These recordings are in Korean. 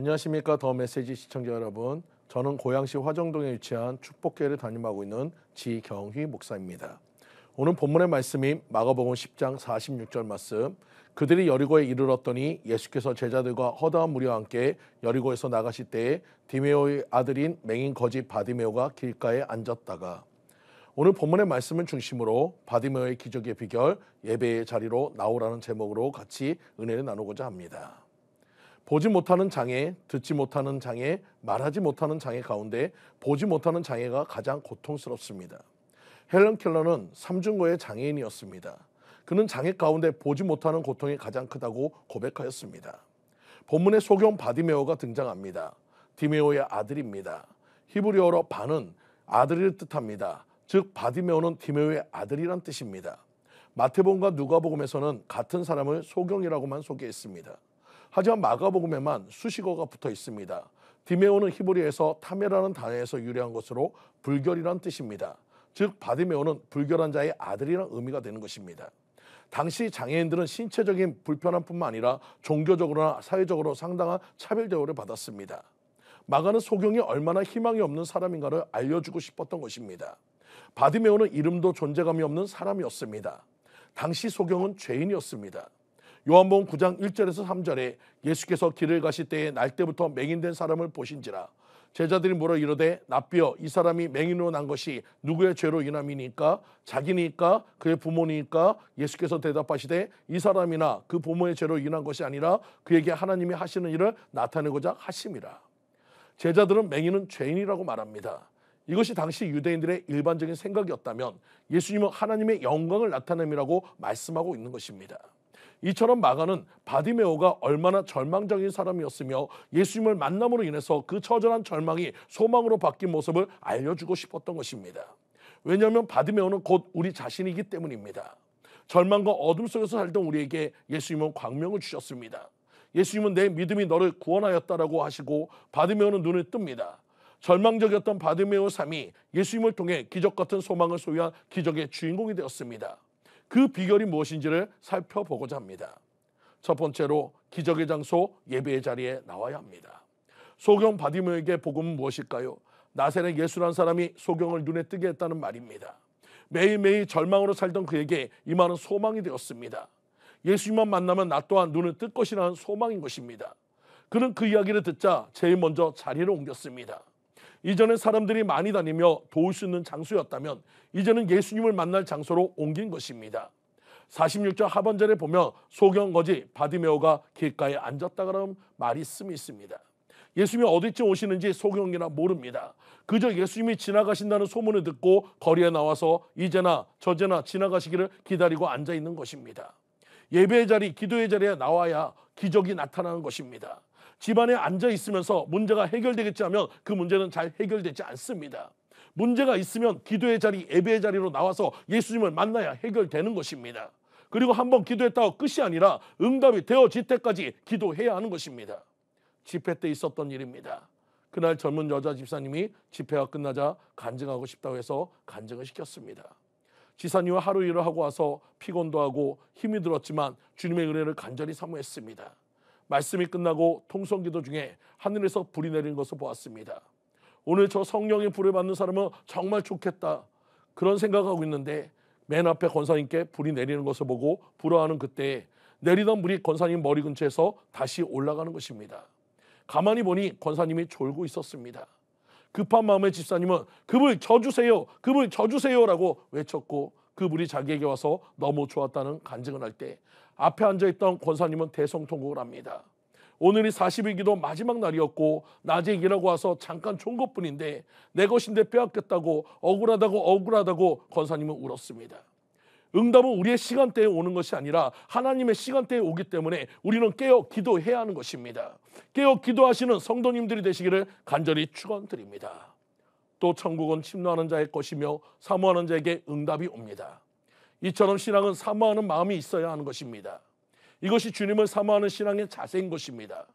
안녕하십니까. 더 메시지 시청자 여러분. 저는 고양시 화정동에 위치한 축복교회를 담임하고 있는 지경휘 목사입니다. 오늘 본문의 말씀인 마가복음 10장 46절 말씀. 그들이 여리고에 이르렀더니 예수께서 제자들과 허다한 무리와 함께 여리고에서 나가실 때에 디메오의 아들인 맹인 거지 바디메오가 길가에 앉았다가, 오늘 본문의 말씀을 중심으로 바디메오의 기적의 비결, 예배의 자리로 나오라는 제목으로 같이 은혜를 나누고자 합니다. 보지 못하는 장애, 듣지 못하는 장애, 말하지 못하는 장애 가운데 보지 못하는 장애가 가장 고통스럽습니다. 헬런 켈러는 삼중고의 장애인이었습니다. 그는 장애 가운데 보지 못하는 고통이 가장 크다고 고백하였습니다. 본문의 소경 바디메오가 등장합니다. 디메오의 아들입니다. 히브리어로 바는 아들을 뜻합니다. 즉 바디메오는 디메오의 아들이란 뜻입니다. 마태복음과 누가복음에서는 같은 사람을 소경이라고만 소개했습니다. 하지만 마가복음에만 수식어가 붙어 있습니다. 디메오는 히브리어에서 타메라는 단어에서 유래한 것으로 불결이란 뜻입니다. 즉 바디메오는 불결한 자의 아들이란 의미가 되는 것입니다. 당시 장애인들은 신체적인 불편함뿐만 아니라 종교적으로나 사회적으로 상당한 차별 대우를 받았습니다. 마가는 소경이 얼마나 희망이 없는 사람인가를 알려주고 싶었던 것입니다. 바디메오는 이름도 존재감이 없는 사람이었습니다. 당시 소경은 죄인이었습니다. 요한복음 9장 1절에서 3절에 예수께서 길을 가실 때에 날 때부터 맹인된 사람을 보신지라. 제자들이 물어 이르되 납비여 이 사람이 맹인으로 난 것이 누구의 죄로 인함이니까? 자기니까? 그의 부모니까? 예수께서 대답하시되 이 사람이나 그 부모의 죄로 인한 것이 아니라 그에게 하나님이 하시는 일을 나타내고자 하심이라. 제자들은 맹인은 죄인이라고 말합니다. 이것이 당시 유대인들의 일반적인 생각이었다면 예수님은 하나님의 영광을 나타냄이라고 말씀하고 있는 것입니다. 이처럼 마가는 바디메오가 얼마나 절망적인 사람이었으며 예수님을 만남으로 인해서 그 처절한 절망이 소망으로 바뀐 모습을 알려주고 싶었던 것입니다. 왜냐하면 바디메오는 곧 우리 자신이기 때문입니다. 절망과 어둠 속에서 살던 우리에게 예수님은 광명을 주셨습니다. 예수님은 내 믿음이 너를 구원하였다라고 하시고 바디메오는 눈을 뜹니다. 절망적이었던 바디메오의 삶이 예수님을 통해 기적 같은 소망을 소유한 기적의 주인공이 되었습니다. 그 비결이 무엇인지를 살펴보고자 합니다. 첫 번째로 기적의 장소, 예배의 자리에 나와야 합니다. 소경 바디메오에게 복음은 무엇일까요? 나사렛 예수라는 사람이 소경을 눈에 뜨게 했다는 말입니다. 매일매일 절망으로 살던 그에게 임하는 소망이 되었습니다. 예수님만 만나면 나 또한 눈을 뜰 것이라는 소망인 것입니다. 그는 그 이야기를 듣자 제일 먼저 자리를 옮겼습니다. 이전엔 사람들이 많이 다니며 도울 수 있는 장소였다면 이제는 예수님을 만날 장소로 옮긴 것입니다. 46절 하반절에 보면 소경거지 바디메오가 길가에 앉았다라는 말이 쓰여 있습니다. 예수님이 어디쯤 오시는지 소경이나 모릅니다. 그저 예수님이 지나가신다는 소문을 듣고 거리에 나와서 이제나 저제나 지나가시기를 기다리고 앉아있는 것입니다. 예배의 자리, 기도의 자리에 나와야 기적이 나타나는 것입니다. 집안에 앉아 있으면서 문제가 해결되겠지 하면 그 문제는 잘 해결되지 않습니다. 문제가 있으면 기도의 자리, 예배의 자리로 나와서 예수님을 만나야 해결되는 것입니다. 그리고 한번 기도했다고 끝이 아니라 응답이 되어질 때까지 기도해야 하는 것입니다. 집회 때 있었던 일입니다. 그날 젊은 여자 집사님이 집회가 끝나자 간증하고 싶다고 해서 간증을 시켰습니다. 지사님과 하루 일을 하고 와서 피곤도 하고 힘이 들었지만 주님의 은혜를 간절히 사모했습니다. 말씀이 끝나고 통성기도 중에 하늘에서 불이 내리는 것을 보았습니다. 오늘 저 성령의 불을 받는 사람은 정말 좋겠다, 그런 생각하고 있는데 맨 앞에 권사님께 불이 내리는 것을 보고 부러워하는 그때에 내리던 불이 권사님 머리 근처에서 다시 올라가는 것입니다. 가만히 보니 권사님이 졸고 있었습니다. 급한 마음의 집사님은 그 불 져주세요, 그 불 져주세요라고 외쳤고 그 불이 자기에게 와서 너무 좋았다는 간증을 할 때 앞에 앉아있던 권사님은 대성통곡을 합니다. 오늘이 40일 기도 마지막 날이었고 낮에 일하고 와서 잠깐 좋은 것뿐인데 내 것인데 빼앗겼다고 억울하다고 권사님은 울었습니다. 응답은 우리의 시간대에 오는 것이 아니라 하나님의 시간대에 오기 때문에 우리는 깨어 기도해야 하는 것입니다. 깨어 기도하시는 성도님들이 되시기를 간절히 축원드립니다. 또 천국은 침노하는 자의 것이며 사모하는 자에게 응답이 옵니다. 이처럼 신앙은 사모하는 마음이 있어야 하는 것입니다. 이것이 주님을 사모하는 신앙의 자세인 것입니다.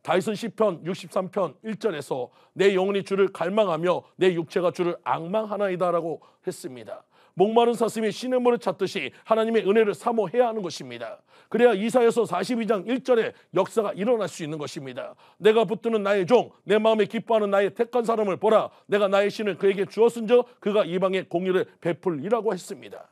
다윗은 시편 63편 1절에서 내 영혼이 주를 갈망하며 내 육체가 주를 앙망하나이다라고 했습니다. 목마른 사슴이 시냇물을 찾듯이 하나님의 은혜를 사모해야 하는 것입니다. 그래야 이사야서 42장 1절에 역사가 일어날 수 있는 것입니다. 내가 붙드는 나의 종, 내 마음에 기뻐하는 나의 택한 사람을 보라. 내가 나의 신을 그에게 주었은즉 그가 이방에 공의를 베풀리라고 했습니다.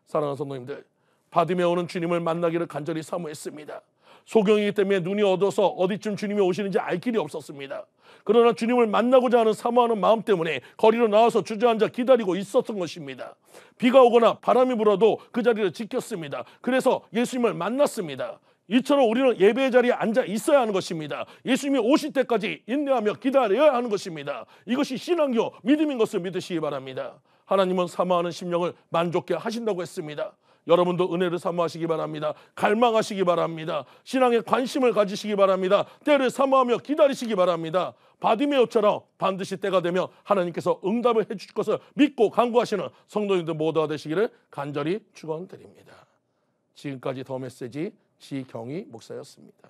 사랑하는 성도님들, 받으며 오는 주님을 만나기를 간절히 사모했습니다. 소경이기 때문에 눈이 어두워서 어디쯤 주님이 오시는지 알 길이 없었습니다. 그러나 주님을 만나고자 하는 사모하는 마음 때문에 거리로 나와서 주저앉아 기다리고 있었던 것입니다. 비가 오거나 바람이 불어도 그 자리를 지켰습니다. 그래서 예수님을 만났습니다. 이처럼 우리는 예배의 자리에 앉아 있어야 하는 것입니다. 예수님이 오실 때까지 인내하며 기다려야 하는 것입니다. 이것이 신앙교 믿음인 것을 믿으시기 바랍니다. 하나님은 사모하는 심령을 만족케 하신다고 했습니다. 여러분도 은혜를 사모하시기 바랍니다. 갈망하시기 바랍니다. 신앙에 관심을 가지시기 바랍니다. 때를 사모하며 기다리시기 바랍니다. 바디메오처럼 반드시 때가 되면 하나님께서 응답을 해주실 것을 믿고 간구하시는 성도님들 모두가 되시기를 간절히 축원드립니다. 지금까지 더 메시지 지경희 목사였습니다.